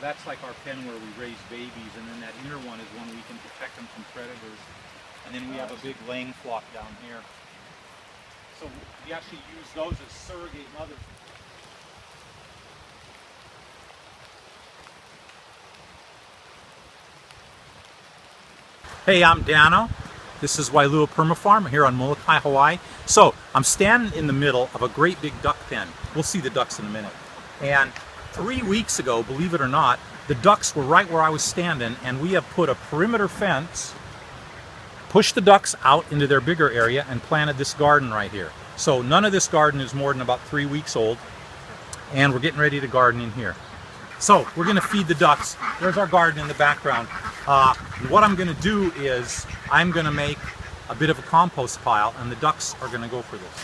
that's like our pen where we raise babies, and then that inner one is one we can protect them from predators. And then we have a big laying flock down here. So we actually use those as surrogate mothers. Hey, I'm Dano. This is Wailua Permafarm here on Molokai, Hawaii. So I'm standing in the middle of a great big duck pen. We'll see the ducks in a minute. And 3 weeks ago, believe it or not, the ducks were right where I was standing, and we have put a perimeter fence, pushed the ducks out into their bigger area, and planted this garden right here. So none of this garden is more than about 3 weeks old, and we're getting ready to garden in here. So we're going to feed the ducks. There's our garden in the background. What I'm going to do is I'm going to make a bit of a compost pile, and the ducks are going to go for this.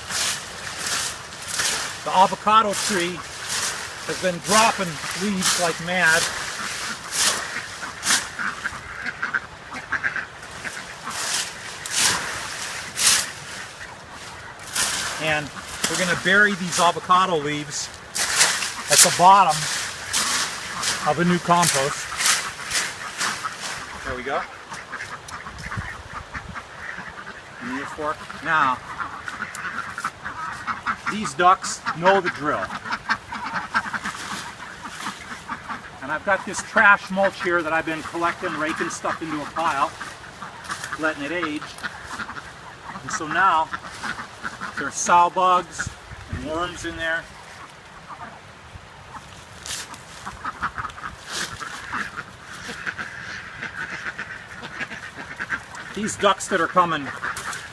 The avocado tree has been dropping leaves like mad. And we're going to bury these avocado leaves at the bottom of a new compost. There we go. And your fork. Now, these ducks know the drill. And I've got this trash mulch here that I've been collecting, raking stuff into a pile, letting it age. And so now, there's sow bugs and worms in there. These ducks that are coming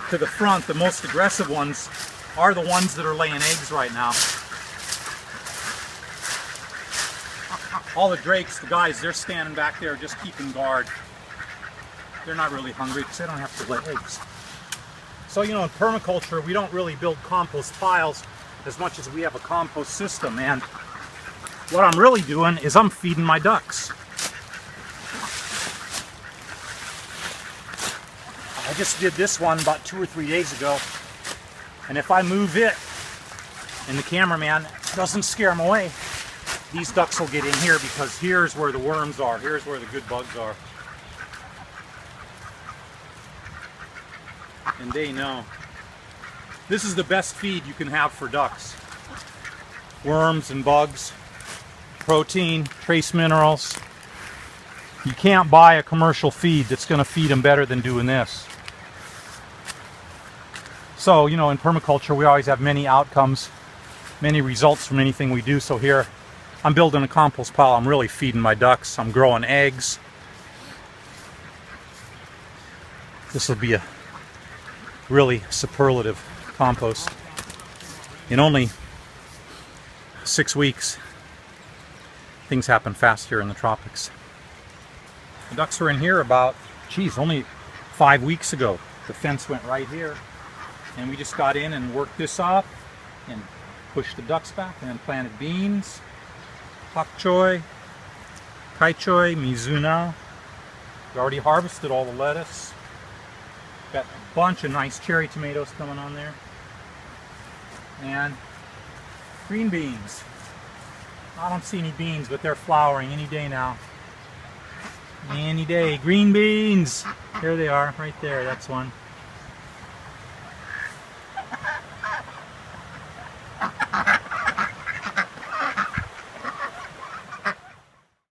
to the front, the most aggressive ones, are the ones that are laying eggs right now. All the drakes, the guys, they're standing back there just keeping guard. They're not really hungry because they don't have to lay eggs. So, you know, in permaculture, we don't really build compost piles as much as we have a compost system. And what I'm really doing is I'm feeding my ducks. I just did this one about 2 or 3 days ago. And if I move it and the cameraman doesn't scare them away, these ducks will get in here because here's where the worms are. Here's where the good bugs are. And they know. This is the best feed you can have for ducks. Worms and bugs, protein, trace minerals. You can't buy a commercial feed that's going to feed them better than doing this. So, you know, in permaculture, we always have many outcomes, many results from anything we do. So here, I'm building a compost pile. I'm really feeding my ducks. I'm growing eggs. This will be a really superlative compost. In only 6 weeks, things happen fast here in the tropics. The ducks were in here about, only 5 weeks ago. The fence went right here, and we just got in and worked this up and pushed the ducks back, and then planted beans, pak choi, kai choi, mizuna. We already harvested all the lettuce. Got a bunch of nice cherry tomatoes coming on there. And green beans. I don't see any beans, but they're flowering any day now. Any day. Green beans! There they are, right there, that's one.